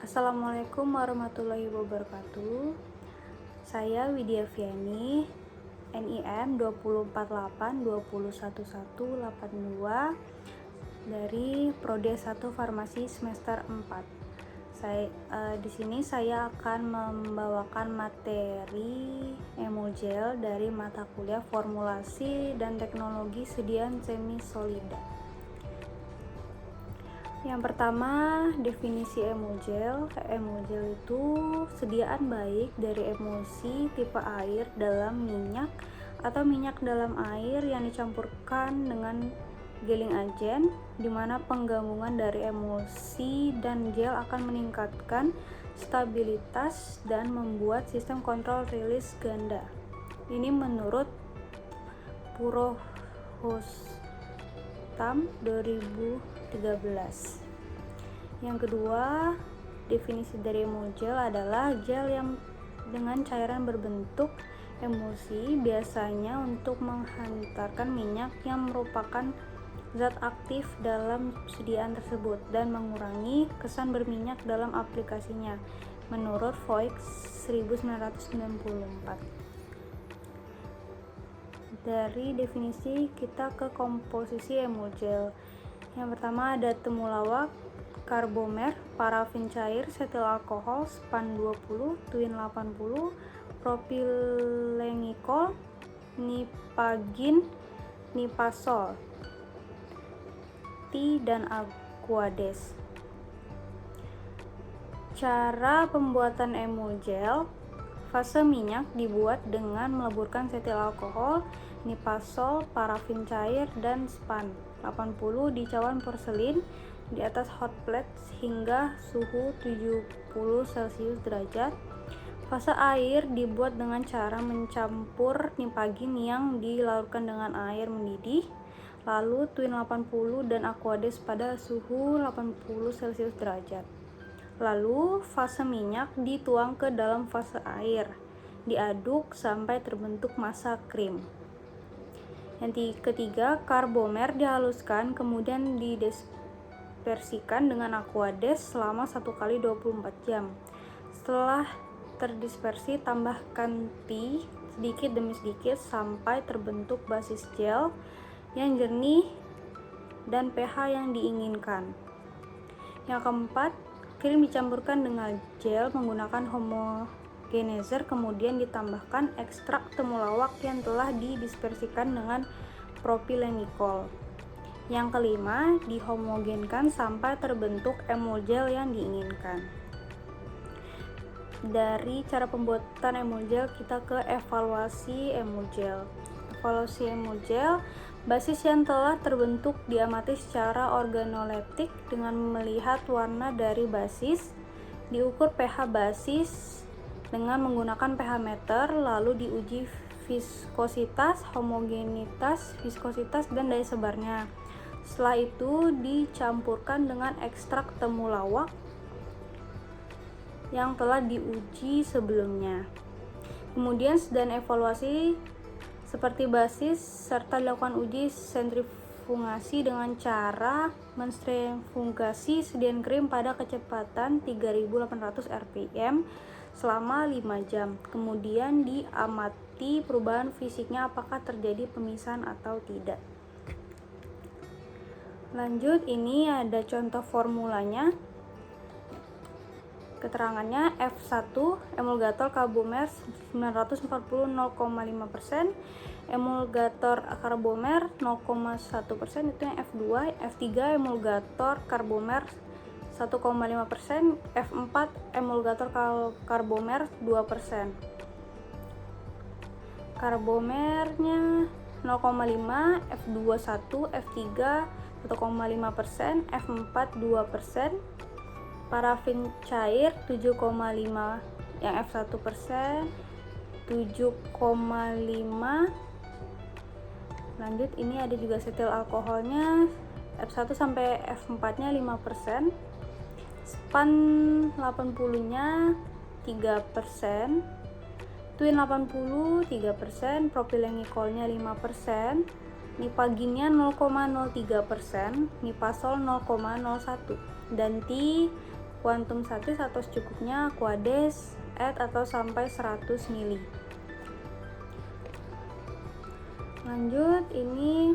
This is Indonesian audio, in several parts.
Assalamualaikum warahmatullahi wabarakatuh. Saya Widya Viani, NIM 248821182 dari Prodi S1 Farmasi semester 4. Di sini saya akan membawakan materi Emulgel dari mata kuliah Formulasi dan Teknologi Sediaan Semi Solida. Yang pertama, definisi emulgel. Emulgel itu sediaan baik dari emulsi tipe air dalam minyak atau minyak dalam air yang dicampurkan dengan gelling agent, di mana penggabungan dari emulsi dan gel akan meningkatkan stabilitas dan membuat sistem kontrol rilis ganda. Ini menurut Purohostam 2013. Yang kedua, definisi dari emulgel adalah gel yang dengan cairan berbentuk emulsi, biasanya untuk menghantarkan minyak yang merupakan zat aktif dalam sediaan tersebut dan mengurangi kesan berminyak dalam aplikasinya, menurut Foix 1994. Dari definisi kita ke komposisi emulgel. Yang pertama ada temulawak, karbomer, parafin cair, setil alkohol, span 20, twin 80, propylengikol, nipagin, nipasol, T dan aquades. Cara pembuatan emulgel. Fase minyak dibuat dengan meleburkan setil alkohol, nipasol, parafin cair, dan span 80 di cawan porselin di atas hot plate hingga suhu 70 derajat. Fase air dibuat dengan cara mencampur nipagin yang dilarutkan dengan air mendidih, lalu twin 80 dan aquades pada suhu 80 derajat. Lalu fase minyak dituang ke dalam fase air, diaduk sampai terbentuk massa krim. Yang ketiga, karbomer dihaluskan kemudian didispersikan dengan aquades selama 1 kali 24 jam. Setelah terdispersi, tambahkan T sedikit demi sedikit sampai terbentuk basis gel yang jernih dan pH yang diinginkan. Yang keempat, krim dicampurkan dengan gel menggunakan homogenizer, kemudian ditambahkan ekstrak temulawak yang telah didispersikan dengan propylengikol. Yang kelima, dihomogenkan sampai terbentuk emulgel yang diinginkan. Dari cara pembuatan emulgel kita ke evaluasi emulgel. Evaluasi emulgel, basis yang telah terbentuk diamati secara organoleptik dengan melihat warna dari basis, diukur pH basis dengan menggunakan pH meter, lalu diuji viskositas, homogenitas, viskositas, dan daya sebarnya. Setelah itu dicampurkan dengan ekstrak temulawak yang telah diuji sebelumnya. Kemudian sedang evaluasi seperti basis, serta dilakukan uji sentrifugasi dengan cara mensentrifugasi sediaan krim pada kecepatan 3800 rpm selama 5 jam. Kemudian diamati perubahan fisiknya, apakah terjadi pemisahan atau tidak. Lanjut, ini ada contoh formulanya. Keterangannya F1 emulgator karbomer 940 0,5%, emulgator karbomer 0,1%, itu yang F2. F3 emulgator karbomer 1,5%, F4 emulgator karbomer 2%. Karbomernya 0,5, F2 1, F3 1,5%, F4 2%. Parafin cair 7,5, yang F1%, 7,5. Lanjut, ini ada juga setil alkoholnya, F1 sampai F4 nya 5%, span 80 nya 3%, twin 80 3%, propylengikolnya 5%, nipaginnya 0,03%, nipasol 0,01, dan T Quantum satis atau secukupnya, Aquades, add atau sampai 100 ml. Lanjut, ini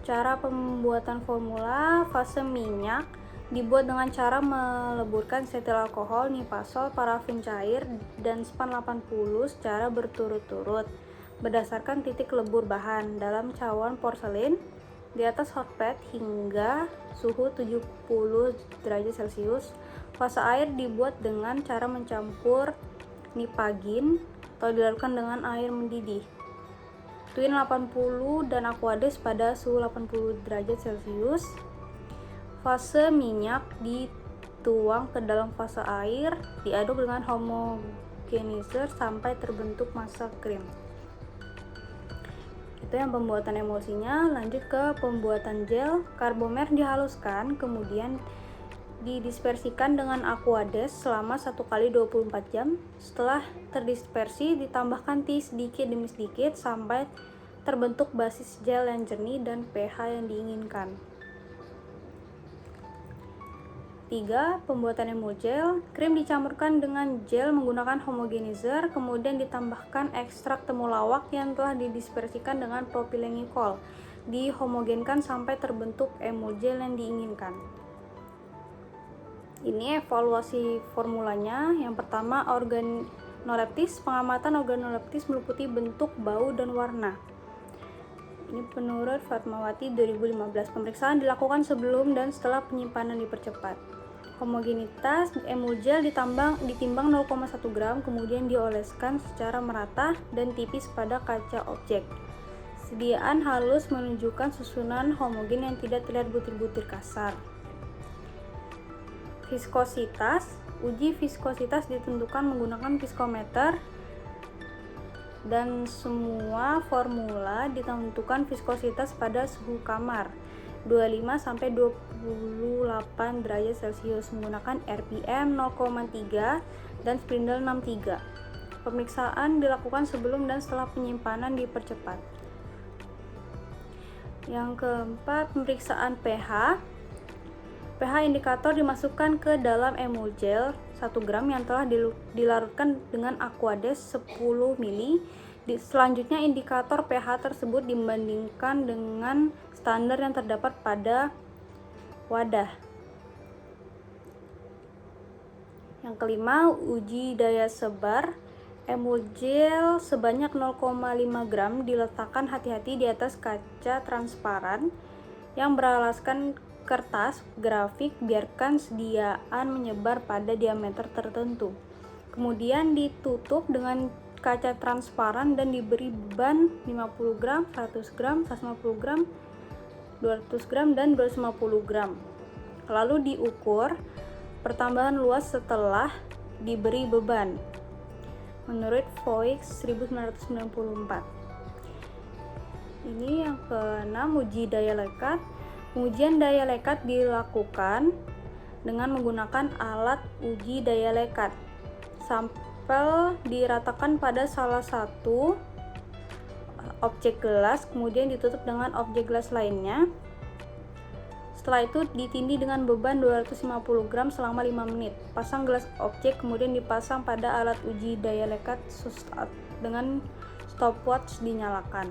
cara pembuatan formula. Fase minyak dibuat dengan cara meleburkan setil alkohol, nipasol, parafin cair, dan span 80 secara berturut-turut berdasarkan titik lebur bahan dalam cawan porselin di atas hot plate hingga suhu 70 derajat Celcius. Fase air dibuat dengan cara mencampur nipagin atau dilarutkan dengan air mendidih, Twin 80 dan Aquades pada suhu 80 derajat Celcius. Fase minyak dituang ke dalam fase air, diaduk dengan homogenizer sampai terbentuk massa krim. Itu yang pembuatan emulsinya. Lanjut ke pembuatan gel. Karbomer dihaluskan, kemudian didispersikan dengan Aquades selama 1 kali 24 jam. Setelah terdispersi, ditambahkan teh sedikit demi sedikit sampai terbentuk basis gel yang jernih dan pH yang diinginkan. 3. Pembuatan emulgel. Krim dicampurkan dengan gel menggunakan homogenizer, kemudian ditambahkan ekstrak temulawak yang telah didispersikan dengan propylengikol. Dihomogenkan sampai terbentuk emulgel yang diinginkan. Ini evaluasi formulanya. Yang pertama, organoleptis. Pengamatan organoleptis meliputi bentuk, bau, dan warna. Ini menurut Fatmawati 2015. Pemeriksaan dilakukan sebelum dan setelah penyimpanan dipercepat. Homogenitas emulgel ditimbang 0,1 gram, kemudian dioleskan secara merata dan tipis pada kaca objek. Sediaan halus menunjukkan susunan homogen yang tidak terlihat butir-butir kasar. Viskositas. Uji viskositas ditentukan menggunakan viskometer dan semua formula ditentukan viskositas pada suhu kamar 25 sampai 28 derajat Celcius menggunakan RPM 0,3 dan spindle 63. Pemeriksaan dilakukan sebelum dan setelah penyimpanan dipercepat. Yang keempat, pemeriksaan pH. pH indikator dimasukkan ke dalam emulgel 1 gram yang telah dilarutkan dengan Aquades 10 ml. Selanjutnya, indikator pH tersebut dibandingkan dengan standar yang terdapat pada wadah. Yang kelima, uji daya sebar. Emulgel sebanyak 0,5 gram diletakkan hati-hati di atas kaca transparan yang beralaskan kertas grafik, biarkan sediaan menyebar pada diameter tertentu. Kemudian ditutup dengan kaca transparan dan diberi beban 50 gram, 100 gram, 150 gram, 200 gram, dan 250 gram. Lalu diukur pertambahan luas setelah diberi beban menurut Foix 1994. Ini yang keenam, uji daya lekat. Ujian daya lekat dilakukan dengan menggunakan alat uji daya lekat. Sampel diratakan pada salah satu objek gelas, kemudian ditutup dengan objek gelas lainnya. Setelah itu ditindih dengan beban 250 gram selama 5 menit. Pasang gelas objek, kemudian dipasang pada alat uji daya lekat dengan stopwatch dinyalakan.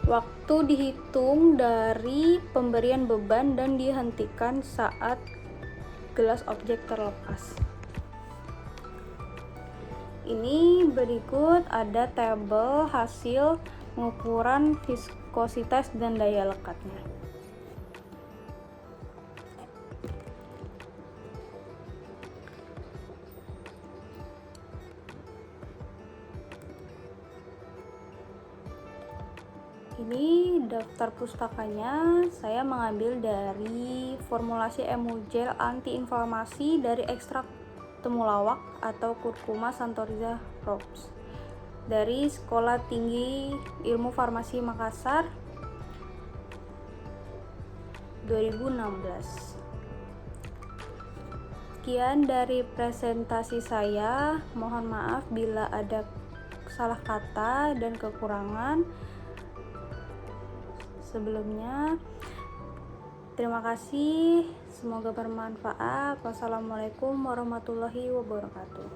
Waktu dihitung dari pemberian beban dan dihentikan saat gelas objek terlepas. Ini berikut ada tabel hasil pengukuran viskositas dan daya lekatnya. Ini daftar pustakanya. Saya mengambil dari formulasi emulgel antiinflamasi dari ekstrak temulawak atau Curcuma santoriza Rops dari Sekolah Tinggi Ilmu Farmasi Makassar 2016. Sekian dari presentasi saya. Mohon maaf bila ada salah kata dan kekurangan. Sebelumnya, Terima kasih, semoga bermanfaat. Wassalamualaikum warahmatullahi wabarakatuh.